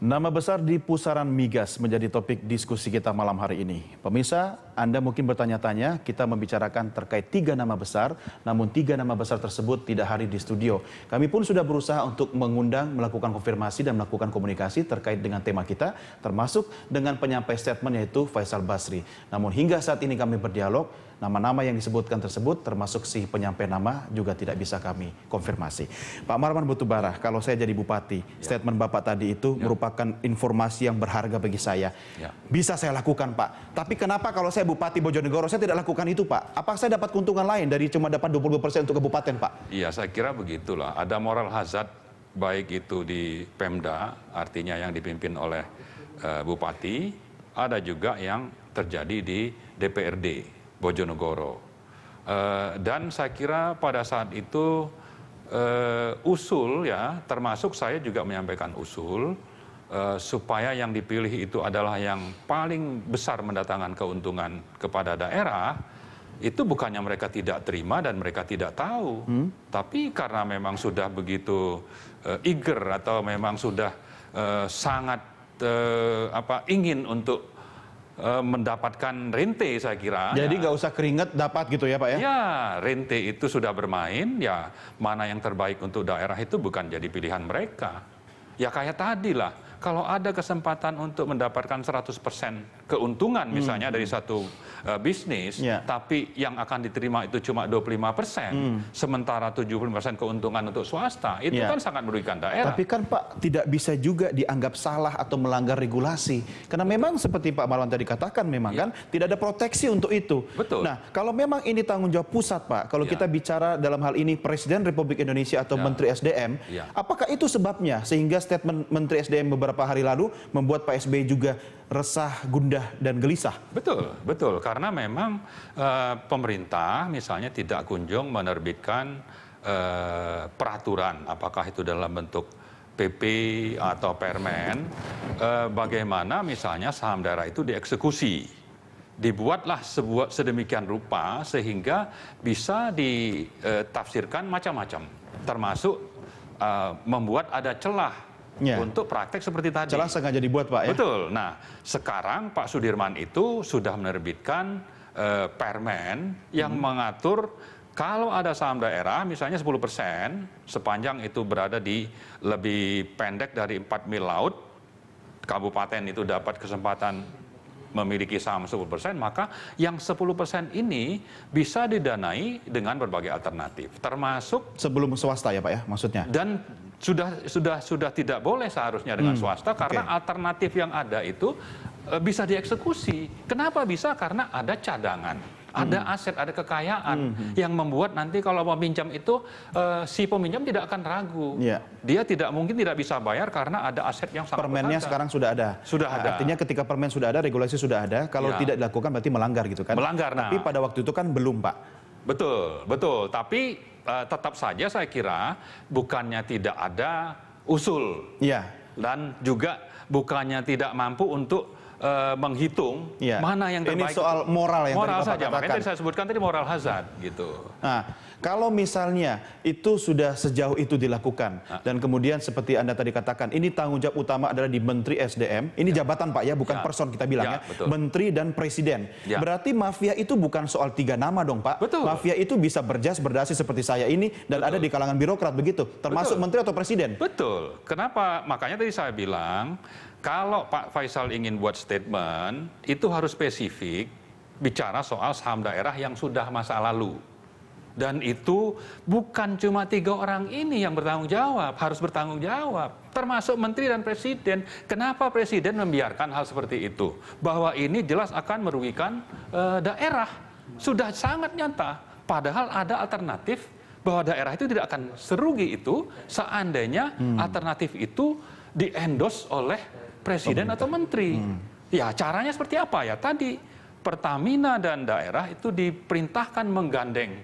Nama besar di pusaran migas menjadi topik diskusi kita malam hari ini. Pemirsa, Anda mungkin bertanya-tanya, kita membicarakan terkait 3 nama besar, namun 3 nama besar tersebut tidak hadir di studio. Kami pun sudah berusaha untuk mengundang, melakukan konfirmasi dan melakukan komunikasi terkait dengan tema kita, termasuk dengan penyampai statement yaitu Faisal Basri. Namun hingga saat ini kami berdialog, nama-nama yang disebutkan tersebut termasuk si penyampai nama juga tidak bisa kami konfirmasi. Pak Marwan Batubara, kalau saya jadi bupati, statement Bapak tadi itu merupakan informasi yang berharga bagi saya. Bisa saya lakukan, Pak. Tapi kenapa kalau saya Bupati Bojonegoro saya tidak lakukan itu, Pak? Apa saya dapat keuntungan lain dari cuma dapat 22% untuk kabupaten, Pak? Iya, saya kira begitulah. Ada moral hazard baik itu di Pemda, artinya yang dipimpin oleh Bupati, ada juga yang terjadi di DPRD Bojonegoro. Dan saya kira pada saat itu usul ya, termasuk saya juga menyampaikan usul supaya yang dipilih itu adalah yang paling besar mendatangkan keuntungan kepada daerah. Itu bukannya mereka tidak terima dan mereka tidak tahu, tapi karena memang sudah begitu eager atau memang sudah sangat ingin untuk mendapatkan rente, saya kira. Jadi nggak usah keringat dapat gitu ya, Pak ya? Ya, rente itu sudah bermain, ya mana yang terbaik untuk daerah itu bukan jadi pilihan mereka. Ya kayak tadi lah, kalau ada kesempatan untuk mendapatkan 100% keuntungan misalnya dari satu bisnis, tapi yang akan diterima itu cuma 25%, sementara 75% keuntungan untuk swasta, itu kan sangat merugikan daerah. Tapi kan Pak, tidak bisa juga dianggap salah atau melanggar regulasi. Karena memang seperti Pak Marwan tadi katakan, memang kan tidak ada proteksi untuk itu. Betul. Nah, kalau memang ini tanggung jawab pusat, Pak, kalau kita bicara dalam hal ini Presiden Republik Indonesia atau Menteri SDM, apakah itu sebabnya sehingga statement Menteri SDM beberapa hari lalu membuat Pak SBY juga resah, gundah, dan gelisah? Betul, betul. Karena memang pemerintah misalnya tidak kunjung menerbitkan peraturan, apakah itu dalam bentuk PP atau Permen, bagaimana misalnya saham daerah itu dieksekusi. Dibuatlah sedemikian rupa sehingga bisa ditafsirkan macam-macam, termasuk membuat ada celah untuk praktek seperti tadi. Celah sengaja dibuat, Pak ya? Betul. Nah, sekarang Pak Sudirman itu sudah menerbitkan permen yang mengatur kalau ada saham daerah, misalnya 10%, sepanjang itu berada di lebih pendek dari 4 mil laut, kabupaten itu dapat kesempatan memiliki saham 10%, maka yang 10% ini bisa didanai dengan berbagai alternatif, termasuk sebelum swasta ya, Pak ya, maksudnya. Dan sudah tidak boleh seharusnya dengan swasta karena alternatif yang ada itu bisa dieksekusi. Kenapa bisa? Karena ada cadangan, ada aset, ada kekayaan yang membuat nanti kalau mau pinjam itu si peminjam tidak akan ragu. Dia mungkin tidak bisa bayar karena ada aset yang sangat Permennya sekarang sudah ada. Sudah ada. Artinya ketika permen sudah ada, regulasi sudah ada. Kalau tidak dilakukan berarti melanggar gitu kan? Melanggar. Tapi pada waktu itu kan belum, Pak. Betul, betul. Tapi tetap saja saya kira bukannya tidak ada usul. Dan juga bukannya tidak mampu untuk menghitung mana yang terbaik. Ini soal moral yang moral tadi Bapak saja. katakan. Makanya tadi saya sebutkan tadi moral hazard gitu. Nah, kalau misalnya itu sudah sejauh itu dilakukan dan kemudian seperti Anda tadi katakan, ini tanggung jawab utama adalah di Menteri SDM. Ini jabatan, Pak ya, bukan person kita bilang ya. Menteri dan Presiden. Berarti mafia itu bukan soal 3 nama dong, Pak. Mafia itu bisa berdasi seperti saya ini dan ada di kalangan birokrat begitu, termasuk Menteri atau Presiden. Betul. Kenapa? Makanya tadi saya bilang kalau Pak Faisal ingin buat statement itu harus spesifik bicara soal saham daerah yang sudah masa lalu. Dan itu bukan cuma 3 orang ini yang bertanggung jawab, harus bertanggung jawab, termasuk Menteri dan Presiden. Kenapa Presiden membiarkan hal seperti itu? Bahwa ini jelas akan merugikan daerah. Sudah sangat nyata. Padahal ada alternatif bahwa daerah itu tidak akan serugi itu seandainya alternatif itu di-endorse oleh Presiden atau Menteri. Ya caranya seperti apa ya? Tadi Pertamina dan daerah itu diperintahkan menggandeng,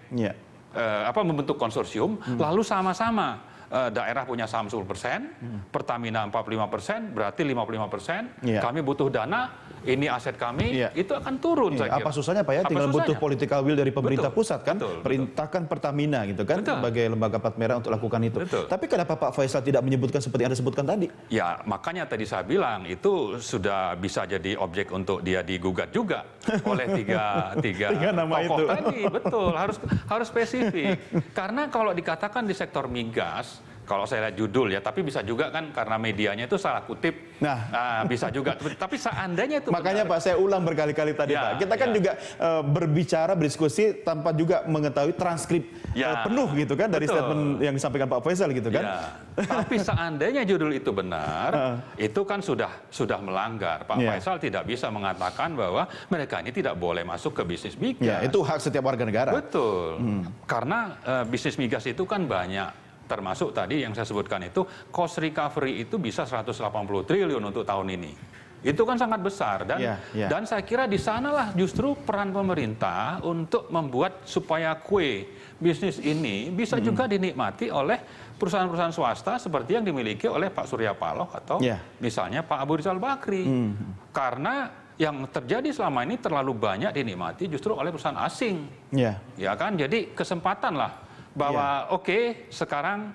membentuk konsorsium, lalu sama-sama daerah punya saham 10%, Pertamina 45%, berarti 55%, kami butuh dana, ini aset kami, itu akan turun. Iya, saya kira. apa susahnya Pak ya? Apa Tinggal butuh susahnya? political will dari pemerintah Betul, pusat kan, betul, perintahkan Pertamina gitu kan, sebagai lembaga plat merah untuk lakukan itu. Betul. Tapi kenapa Pak Faisal tidak menyebutkan seperti yang Anda sebutkan tadi? Ya, makanya tadi saya bilang itu sudah bisa jadi objek untuk dia digugat juga oleh tiga nama tokoh itu. tadi. Betul, harus spesifik. Karena kalau dikatakan di sektor migas, kalau saya lihat judul ya, tapi bisa juga kan karena medianya itu salah kutip. Nah, bisa juga. Tapi seandainya itu makanya benar, Pak, saya ulang berkali-kali tadi Ya, Pak. Kita kan ya. juga berbicara, berdiskusi tanpa juga mengetahui transkrip Ya, penuh gitu kan dari betul. statement yang disampaikan Pak Faisal gitu kan. Ya, tapi seandainya judul itu benar, itu kan sudah melanggar. Pak Faisal tidak bisa mengatakan bahwa mereka ini tidak boleh masuk ke bisnis migas. Ya, itu hak setiap warga negara. Betul. Karena bisnis migas itu kan banyak. Termasuk tadi yang saya sebutkan itu, cost recovery itu bisa 180 triliun untuk tahun ini. Itu kan sangat besar. Dan saya kira di sanalah justru peran pemerintah untuk membuat supaya kue bisnis ini bisa juga dinikmati oleh perusahaan-perusahaan swasta seperti yang dimiliki oleh Pak Surya Paloh atau misalnya Pak Abu Rizal Bakri. Karena yang terjadi selama ini terlalu banyak dinikmati justru oleh perusahaan asing. Ya kan, jadi kesempatan lah bahwa oke, sekarang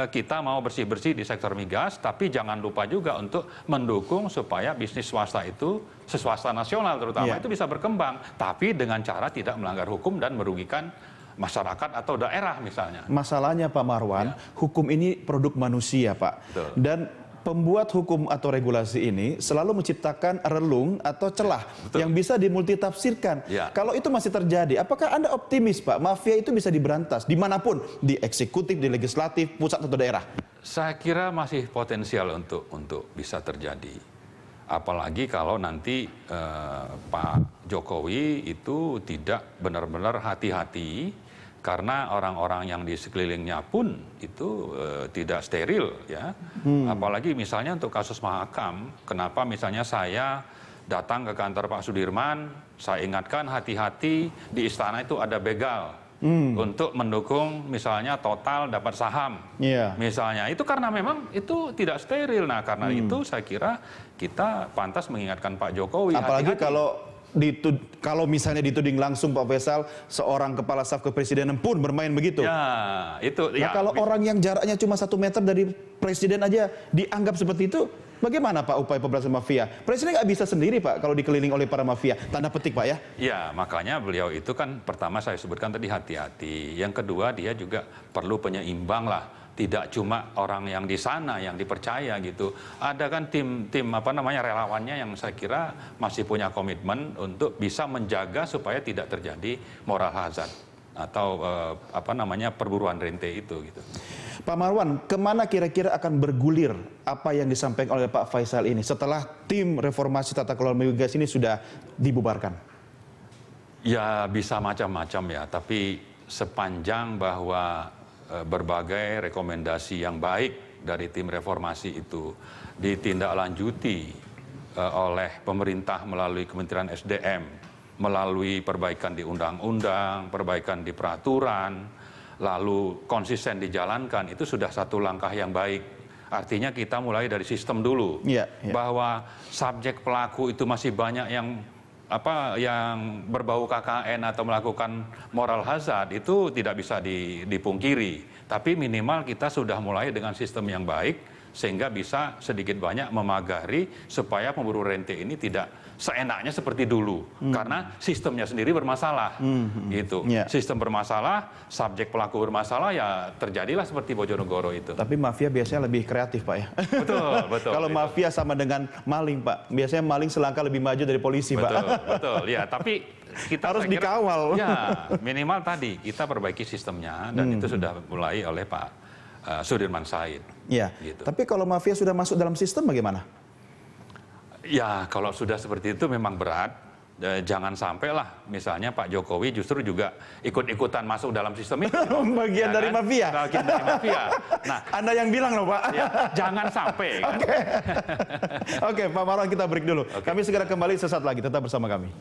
kita mau bersih-bersih di sektor migas, tapi jangan lupa juga untuk mendukung supaya bisnis swasta itu, swasta nasional terutama, itu bisa berkembang, tapi dengan cara tidak melanggar hukum dan merugikan masyarakat atau daerah misalnya. Masalahnya Pak Marwan, hukum ini produk manusia Pak. Betul. Dan pembuat hukum atau regulasi ini selalu menciptakan relung atau celah yang bisa dimultitafsirkan. Kalau itu masih terjadi, apakah Anda optimis Pak, mafia itu bisa diberantas dimanapun, di eksekutif, di legislatif, pusat atau daerah? Saya kira masih potensial untuk bisa terjadi. Apalagi kalau nanti Pak Jokowi itu tidak benar-benar hati-hati, karena orang-orang yang di sekelilingnya pun itu tidak steril ya. Apalagi misalnya untuk kasus Mahakam, kenapa misalnya saya datang ke kantor Pak Sudirman, saya ingatkan hati-hati di istana itu ada begal untuk mendukung misalnya Total dapat saham. Misalnya itu karena memang itu tidak steril. Nah, karena itu saya kira kita pantas mengingatkan Pak Jokowi. Apalagi hati-hati. kalau misalnya dituding langsung Pak Faisal, seorang kepala staf kepresidenan pun bermain begitu. Ya, itu. Nah, kalau orang yang jaraknya cuma 1 meter dari presiden aja dianggap seperti itu, bagaimana Pak upaya pemberantasan mafia? Presiden nggak bisa sendiri Pak kalau dikelilingi oleh para mafia. Tanda petik Pak ya. Ya, makanya beliau itu kan pertama saya sebutkan tadi hati-hati. Yang kedua dia juga perlu penyeimbang lah. Tidak cuma orang yang di sana yang dipercaya gitu. Ada kan tim relawannya yang saya kira masih punya komitmen untuk bisa menjaga supaya tidak terjadi moral hazard atau perburuan rente itu gitu. Pak Marwan, kemana kira-kira akan bergulir apa yang disampaikan oleh Pak Faisal ini setelah tim reformasi tata kelola migas ini sudah dibubarkan? Ya bisa macam-macam ya, tapi sepanjang bahwa berbagai rekomendasi yang baik dari tim reformasi itu ditindaklanjuti oleh pemerintah melalui Kementerian SDM, melalui perbaikan di undang-undang, perbaikan di peraturan, lalu konsisten dijalankan, itu sudah satu langkah yang baik. Artinya kita mulai dari sistem dulu, bahwa subjek pelaku itu masih banyak yang berbau KKN atau melakukan moral hazard, itu tidak bisa dipungkiri. Tapi minimal kita sudah mulai dengan sistem yang baik sehingga bisa sedikit banyak memagari supaya pemburu rente ini tidak seenaknya seperti dulu. Karena sistemnya sendiri bermasalah. Gitu. Sistem bermasalah, subjek pelaku bermasalah, ya terjadilah seperti Bojonegoro itu. Tapi mafia biasanya lebih kreatif Pak ya. Betul. Kalau mafia sama dengan maling Pak, biasanya maling selangkah lebih maju dari polisi Pak. Betul. Ya, tapi kita harus dikawal. Ya, minimal tadi kita perbaiki sistemnya dan itu sudah mulai oleh Pak Sudirman Said. Ya. Gitu. Tapi kalau mafia sudah masuk dalam sistem bagaimana? Ya, kalau sudah seperti itu memang berat. Jangan sampailah misalnya Pak Jokowi justru juga ikut-ikutan masuk dalam sistem itu. Bagian dari mafia. Bagian dari mafia. Nah, Anda yang bilang loh Pak. Ya, jangan sampai. Kan? Oke, Pak Marwan, kita break dulu. Kami segera kembali sesaat lagi. Tetap bersama kami.